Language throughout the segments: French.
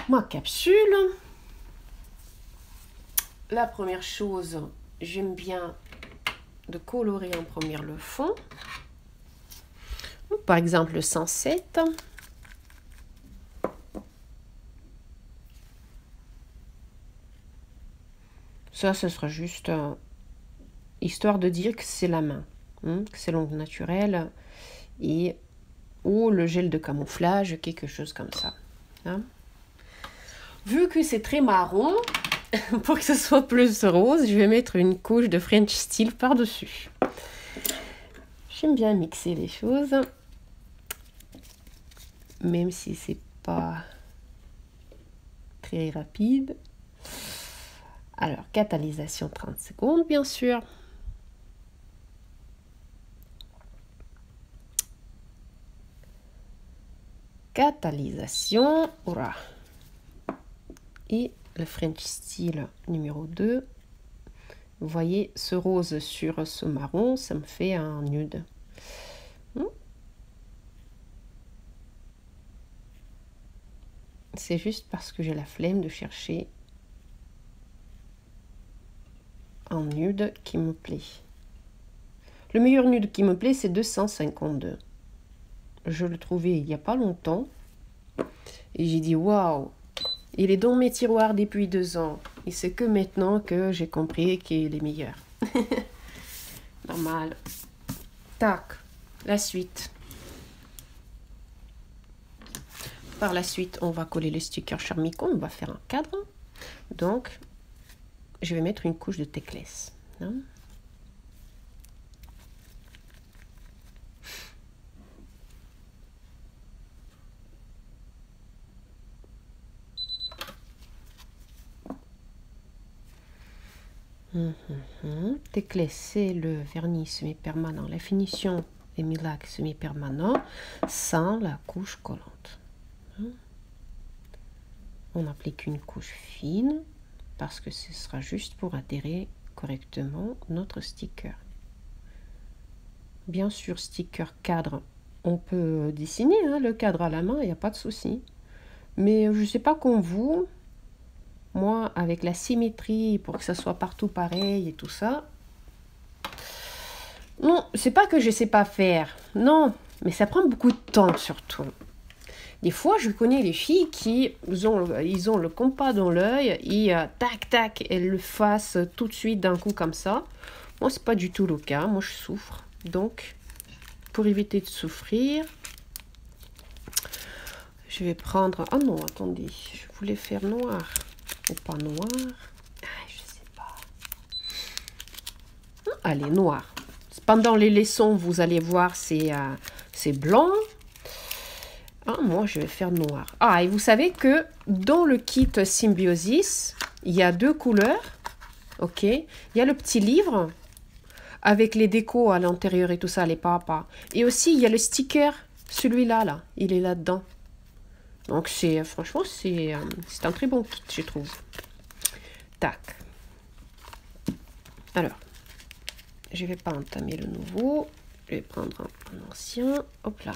ma capsule. La première chose, j'aime bien de colorer en premier le fond. Par exemple, le 107. Ça, ce sera juste histoire de dire que c'est la main, que c'est l'ongle naturel et ou le gel de camouflage, quelque chose comme ça. Hein. Vu que c'est très marron, pour que ce soit plus rose, je vais mettre une couche de French Steel par-dessus. J'aime bien mixer les choses, même si c'est pas très rapide. Alors, catalysation 30 secondes, bien sûr. Catalysation, hurrah. Et le French Steel numéro 2. Vous voyez, ce rose sur ce marron, ça me fait un nude. C'est juste parce que j'ai la flemme de chercher un nude qui me plaît. Le meilleur nude qui me plaît, c'est 252. Je le trouvais il n'y a pas longtemps. Et j'ai dit, waouh, il est dans mes tiroirs depuis 2 ans. Et c'est que maintenant que j'ai compris qu'il est meilleur. Normal. Tac, la suite. Par la suite, on va coller le sticker Charmicon. On va faire un cadre. Donc, je vais mettre une couche de Tecless. Hein? Tecless, c'est le vernis semi-permanent. La finition est Milac semi-permanent sans la couche collante. On applique une couche fine parce que ce sera juste pour adhérer correctement notre sticker. Bien sûr, sticker cadre, on peut dessiner le cadre à la main, il n'y a pas de souci. Mais je ne sais pas comme vous, moi avec la symétrie pour que ça soit partout pareil et tout ça, non, c'est pas que je sais pas faire, non, mais ça prend beaucoup de temps surtout. Des fois, je connais des filles qui ils ont le compas dans l'œil et tac tac, elles le fassent tout de suite d'un coup comme ça. Moi, c'est pas du tout le cas. Moi, je souffre. Donc, pour éviter de souffrir, je vais prendre. Ah non, attendez, je voulais faire noir ou pas noir. Ah, je sais pas. Allez, noir. Pendant les leçons, vous allez voir, c'est blanc. Ah, moi, je vais faire noir. Ah, et vous savez que dans le kit Symbiosis, il y a 2 couleurs. Ok. Il y a le petit livre avec les décos à l'intérieur et tout ça, les papas. Et aussi, il y a le sticker, celui-là, là. Il est là-dedans. Donc, franchement, c'est un très bon kit, je trouve. Tac. Alors, je ne vais pas entamer le nouveau. Je vais prendre un ancien. Hop là.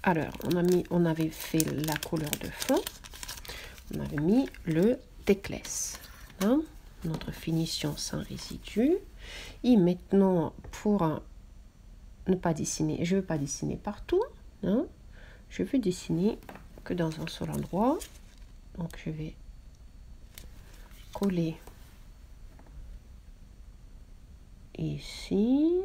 Alors, on avait fait la couleur de fond. On avait mis le Tecless. Hein, notre finition sans résidu. Et maintenant, pour ne pas dessiner, je ne veux pas dessiner partout. Hein, je veux dessiner que dans un seul endroit. Donc, je vais coller ici.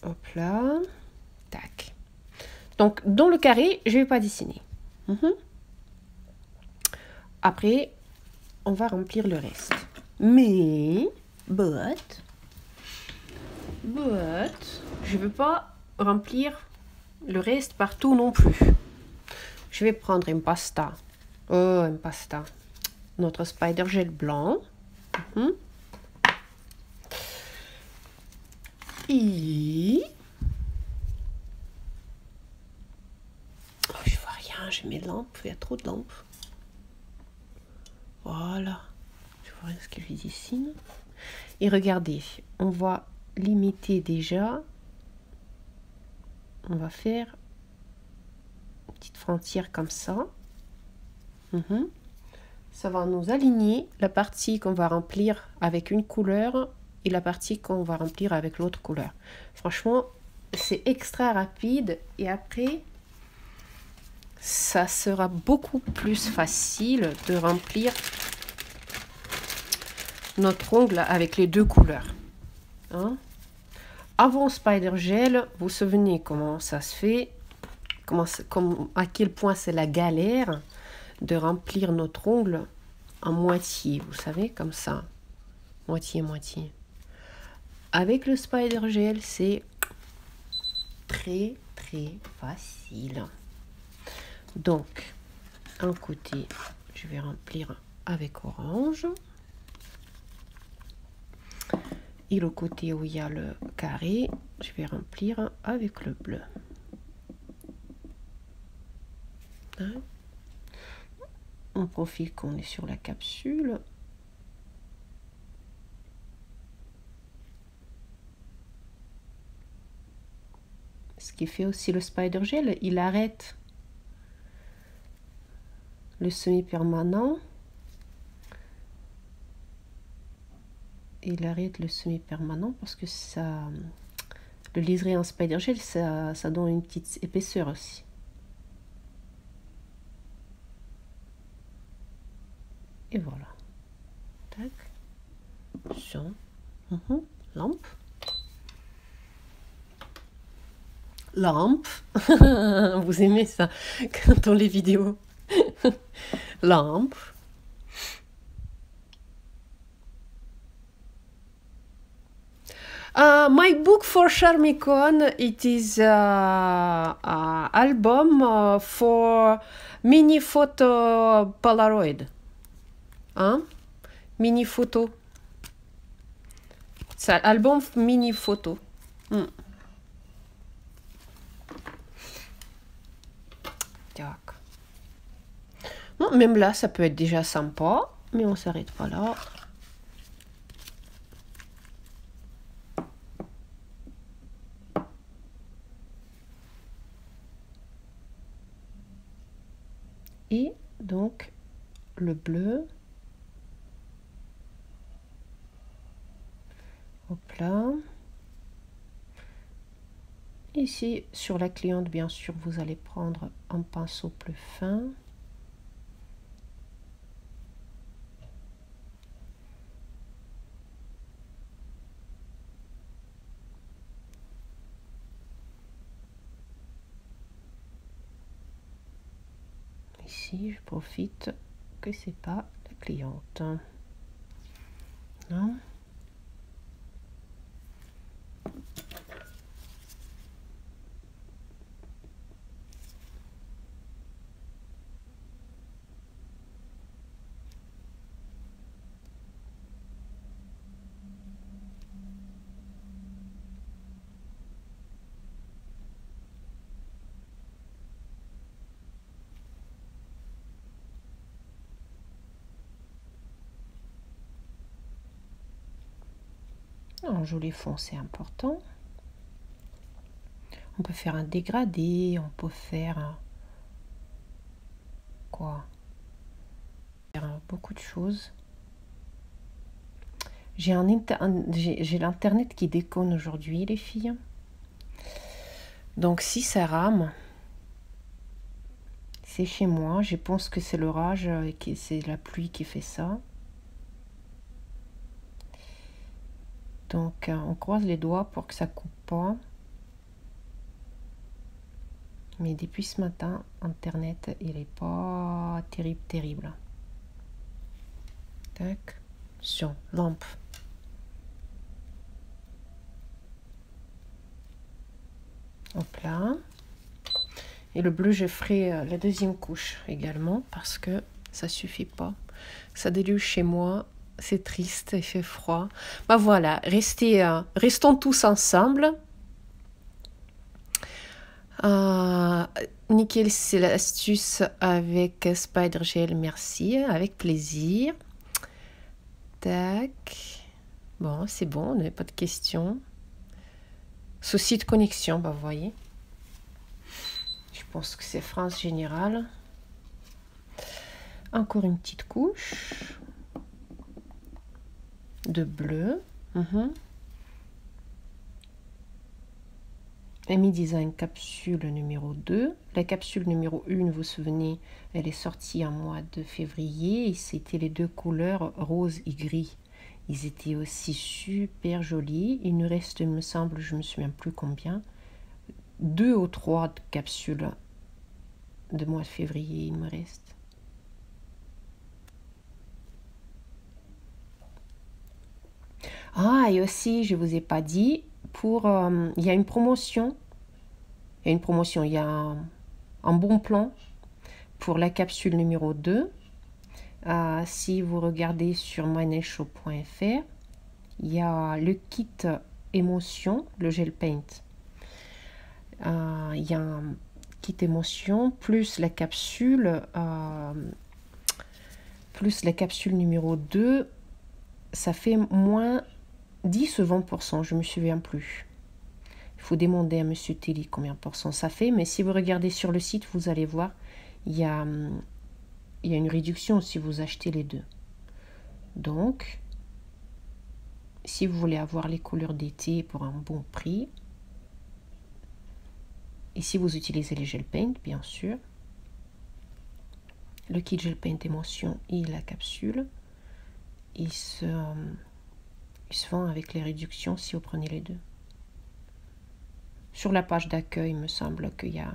Hop là, tac. Donc, dans le carré, je ne vais pas dessiner. Après, on va remplir le reste. Mais, je ne veux pas remplir le reste partout non plus. Je vais prendre une pasta. Oh, une pasta. Notre spider gel blanc. Et... oh, je vois rien, j'ai mes lampes, il y a trop de lampes. Voilà, voir ce que je dessine. Et regardez, on va limiter déjà. On va faire une petite frontière comme ça. Ça va nous aligner la partie qu'on va remplir avec une couleur et la partie qu'on va remplir avec l'autre couleur. Franchement, c'est extra rapide et après, ça sera beaucoup plus facile de remplir notre ongle avec les deux couleurs. Hein? Avant Spider Gel, vous vous souvenez comment ça se fait, à quel point c'est la galère de remplir notre ongle en moitié, vous savez, comme ça, moitié. Avec le Spider Gel, c'est très facile. Donc, un côté, je vais remplir avec orange. Et le côté où il y a le carré, je vais remplir avec le bleu. Hein? On profite qu'on est sur la capsule. Ce qui fait aussi le Spider Gel, il arrête le semi-permanent. Il arrête le semi-permanent parce que ça, le liseré en Spider Gel, ça donne une petite épaisseur aussi. Et voilà. Tac. Attention. Lampe. Lampe. Vous aimez ça dans les vidéos. Lampe. My book for Charmicon, it is a album for mini photo Polaroid. Hein? Mini photo. C'est un album mini photo. Non, même là, ça peut être déjà sympa, mais on s'arrête pas là. Et donc, le bleu. Hop là. Ici, sur la cliente, bien sûr, vous allez prendre un pinceau plus fin. Ici, je profite que c'est pas la cliente. Non. Un joli fond, c'est important. On peut faire un dégradé, on peut faire quoi? Faire beaucoup de choses. J'ai l'internet qui déconne aujourd'hui, les filles. Donc si ça rame, c'est chez moi. Je pense que c'est l'orage, c'est la pluie qui fait ça. Donc, on croise les doigts pour que ça coupe pas. Mais depuis ce matin, Internet, il est pas terrible. Tac. Sur lampe. Hop là. Et le bleu, je ferai la deuxième couche également parce que ça suffit pas. Ça déluge chez moi. C'est triste, il fait froid. Bah voilà, restons tous ensemble. Nickel, c'est l'astuce avec Spider Gel, merci, avec plaisir. Tac. Bon, c'est bon, on n'avait pas de questions. Souci de connexion, bah vous voyez. Je pense que c'est France Générale. Encore une petite couche de bleu. Amy Design capsule numéro 2. La capsule numéro 1, vous vous souvenez, elle est sortie en mois de février. Et c'était les deux couleurs rose et gris. Ils étaient aussi super jolis. Il nous reste, il me semble, je ne me souviens plus combien, 2 ou 3 capsules de mois de février, il me reste. Ah, et aussi, je ne vous ai pas dit, pour, il y a une promotion. Il y a un bon plan pour la capsule numéro 2. Si vous regardez sur mynailshop.fr, il y a le kit émotion, le gel paint. Il y a un kit émotion plus la capsule numéro 2. Ça fait moins 10 ou 20%, je ne me souviens plus. Il faut demander à Monsieur Telly combien de % ça fait. Mais si vous regardez sur le site, vous allez voir, il y a une réduction si vous achetez les deux. Donc, si vous voulez avoir les couleurs d'été pour un bon prix, et si vous utilisez les gel paint, bien sûr, le kit gel paint émotion et la capsule, ils se vend avec les réductions si vous prenez les deux. Sur la page d'accueil, il me semble qu'il y a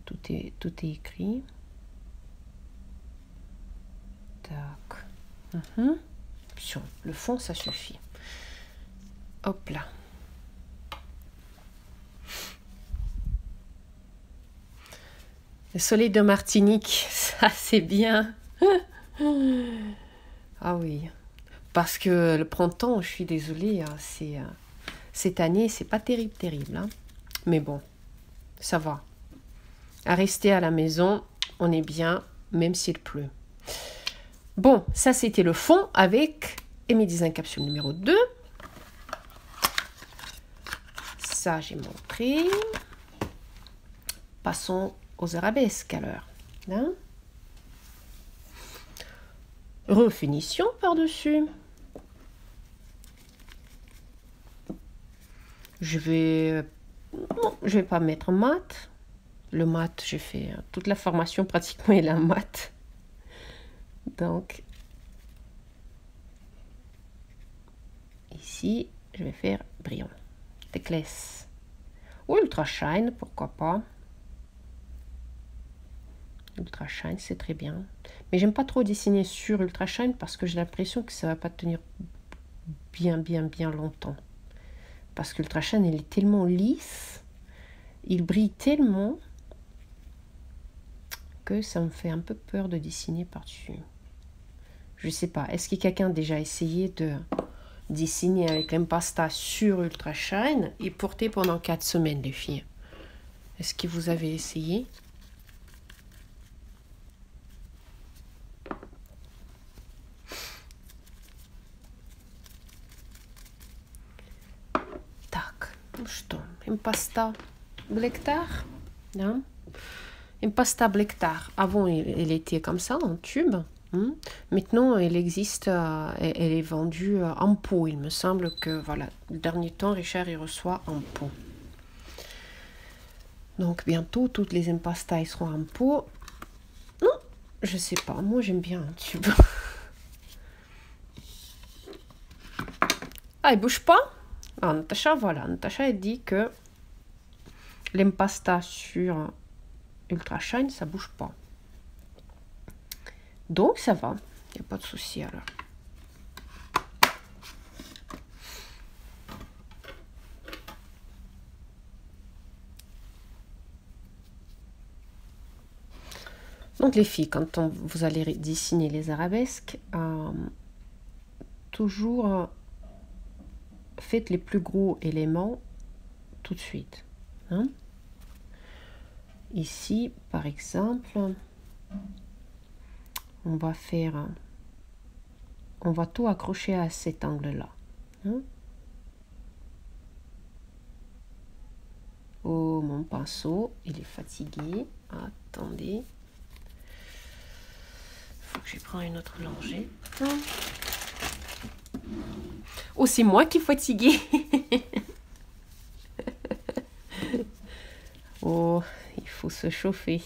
tout est écrit. Tac. Sur le fond, ça suffit. Hop là. Le soleil de Martinique, ça c'est bien. Ah oui. Parce que le printemps, je suis désolée, cette année, c'est pas terrible. Hein. Mais bon, ça va. À rester à la maison, on est bien, même s'il pleut. Bon, ça c'était le fond avec Amy Design capsule numéro 2. Ça, j'ai montré. Passons aux arabesques alors. Hein? Refinition par-dessus. Je vais pas mettre mat. Le mat, j'ai fait toute la formation pratiquement est la mat. Donc, ici, je vais faire brillant. Deckless. Ou Ultra Shine, pourquoi pas. Ultra Shine, c'est très bien. Mais j'aime pas trop dessiner sur Ultra Shine parce que j'ai l'impression que ça va pas tenir bien longtemps. Parce que l'Ultra Shine, il est tellement lisse, il brille tellement que ça me fait un peu peur de dessiner par-dessus. Je sais pas, est-ce que quelqu'un a déjà essayé de dessiner avec l'impasta sur Ultra Shine et porter pendant 4 semaines, les filles? Est-ce que vous avez essayé? Что? Impasta Blectar, hein? Impasta Blectar. Avant, elle était comme ça, en tube. Hein? Maintenant, elle existe, elle est vendue en pot. Il me semble que, voilà, le dernier temps, Richard, il reçoit en pot. Donc, bientôt, toutes les impastas seront en pot. Non, je sais pas. Moi, j'aime bien un tube. Ah, il bouge pas? Ah, Natacha, voilà, Natacha elle dit que l'impasta sur Ultra Shine, ça bouge pas. Donc ça va, il n'y a pas de souci alors. Donc les filles, quand vous allez dessiner les arabesques, toujours faites les plus gros éléments tout de suite. Hein? Ici, par exemple, on va faire on va tout accrocher à cet angle-là. Hein? Oh, mon pinceau, il est fatigué. Attendez. Faut que je prenne une autre longée. Oh, c'est moi qui est fatiguée. Oh, il faut se chauffer.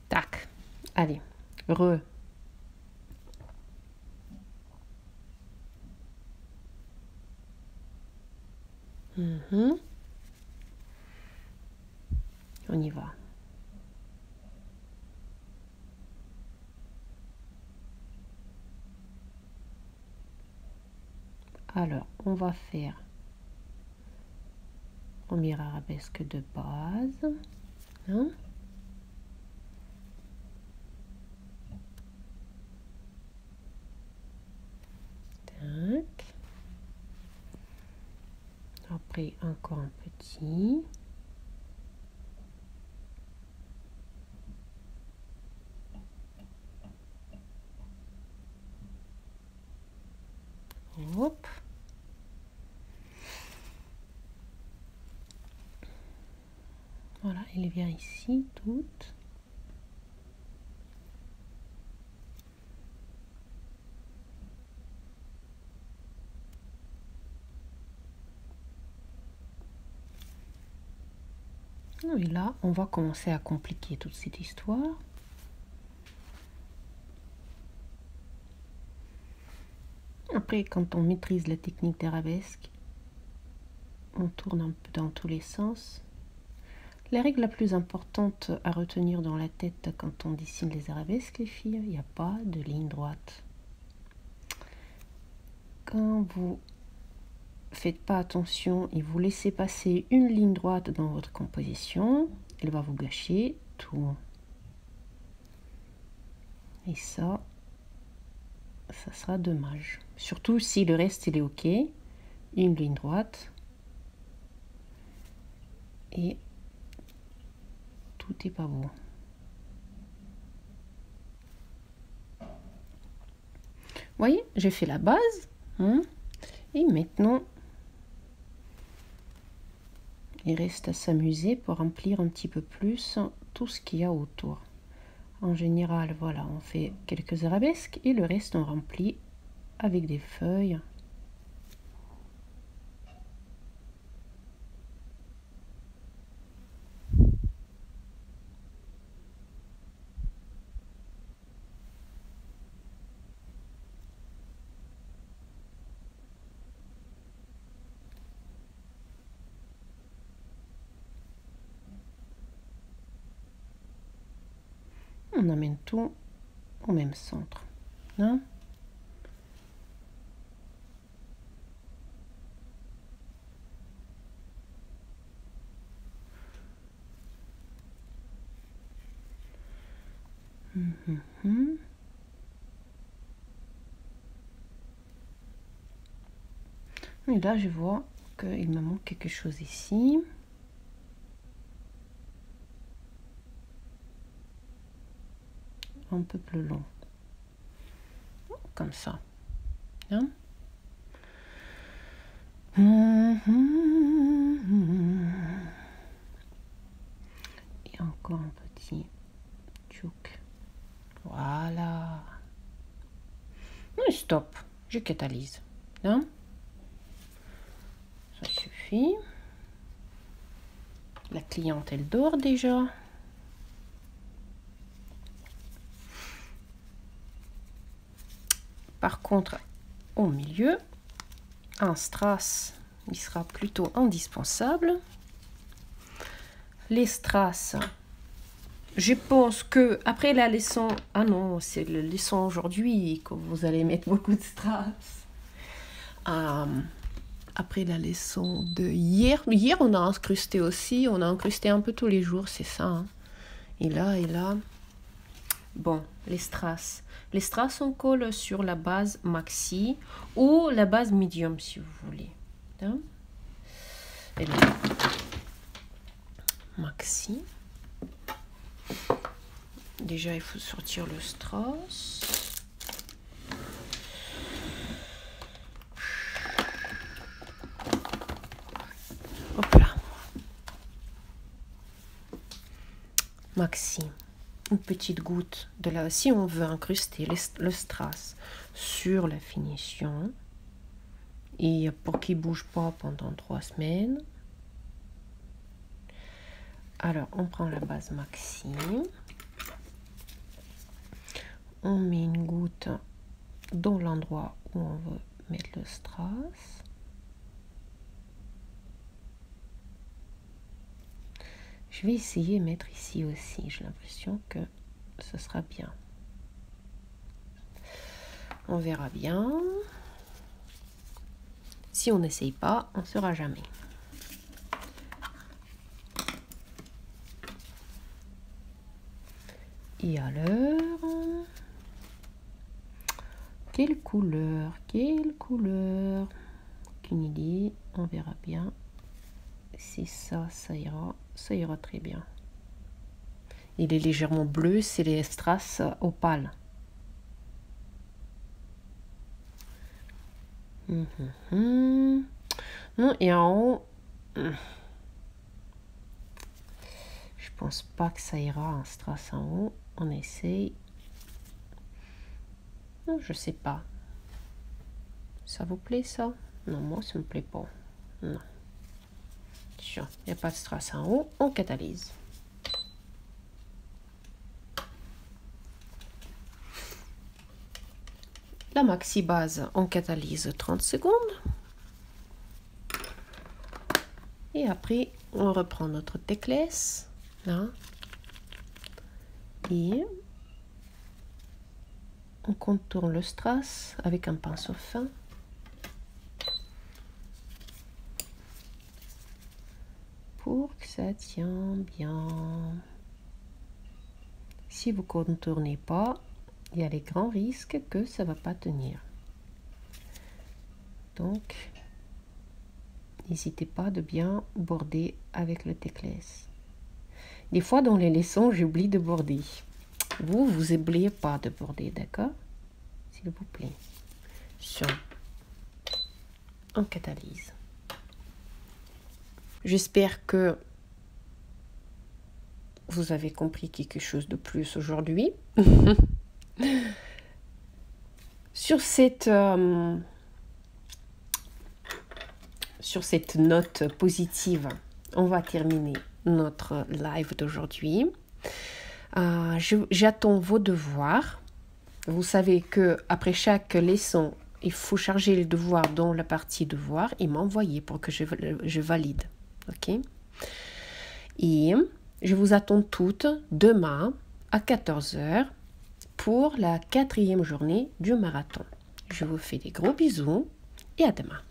Tac. Allez, re. On y va. Alors, on va faire premier arabesque de base. Hein? Tac. Après, encore un petit. Hop. Voilà, il vient ici, toute. Et là, on va commencer à compliquer toute cette histoire. Après, quand on maîtrise la technique d'arabesque, on tourne un peu dans tous les sens. La règle la plus importante à retenir dans la tête quand on dessine les arabesques, les filles, il n'y a pas de ligne droite. Quand vous faites pas attention et vous laissez passer une ligne droite dans votre composition, elle va vous gâcher tout. Et ça sera dommage. Surtout si le reste il est ok, une ligne droite et tout est pas beau. Vous voyez, j'ai fait la base, hein, et maintenant il reste à s'amuser pour remplir un petit peu plus tout ce qu'il y a autour. En général, voilà, on fait quelques arabesques et le reste on remplit avec des feuilles. On amène tout au même centre. Hein? Et là, je vois qu'il me manque quelque chose ici. Un peu plus long. Comme ça. Hein? Et encore un petit tchouk. Voilà. Et stop. Je catalyse. Hein? Ça suffit. La cliente, elle dort déjà. Par contre, au milieu, un strass, il sera plutôt indispensable. Les strass, je pense que après la leçon, ah non, c'est la leçon aujourd'hui que vous allez mettre beaucoup de strass. Après la leçon de hier, on a incrusté aussi, on a incrusté un peu tous les jours, c'est ça. Hein. Et là, bon, les strass. Les strass, on colle sur la base maxi ou la base medium si vous voulez. Hein? Et là, maxi. Déjà, il faut sortir le strass. Hop là. Maxi. Une petite goutte de là. Si on veut incruster le strass sur la finition, et pour qu'il ne bouge pas pendant 3 semaines, alors on prend la base maxi, on met une goutte dans l'endroit où on veut mettre le strass. Je vais essayer de mettre ici aussi, j'ai l'impression que ce sera bien. On verra bien. Si on n'essaye pas, on ne saura jamais. Et alors, quelle couleur? Quelle couleur? Aucune idée, on verra bien. Si ça ira très bien. Il est légèrement bleu, c'est les strass opales. Non, et en haut, je pense pas que ça ira un strass en haut. On essaye. Non, je sais pas. Ça vous plaît ça? Non, moi ça me plaît pas. Non. Il n'y a pas de strass en haut, on catalyse. La maxi base, on catalyse 30 secondes. Et après, on reprend notre teckless, là. Et on contourne le strass avec un pinceau fin. Pour que ça tient bien. Si vous ne contournez pas, il y a les grands risques que ça ne va pas tenir. Donc, n'hésitez pas de bien border avec le teckless. Des fois, dans les leçons, j'oublie de border. Vous n'oubliez pas de border, d'accord? S'il vous plaît. On catalyse. J'espère que vous avez compris quelque chose de plus aujourd'hui. Sur cette note positive, on va terminer notre live d'aujourd'hui. J'attends vos devoirs. Vous savez que après chaque leçon, il faut charger les devoirs dans la partie devoirs et m'envoyer pour que je valide. Ok? Et je vous attends toutes demain à 14 h pour la 4e journée du marathon. Je vous fais des gros bisous et à demain.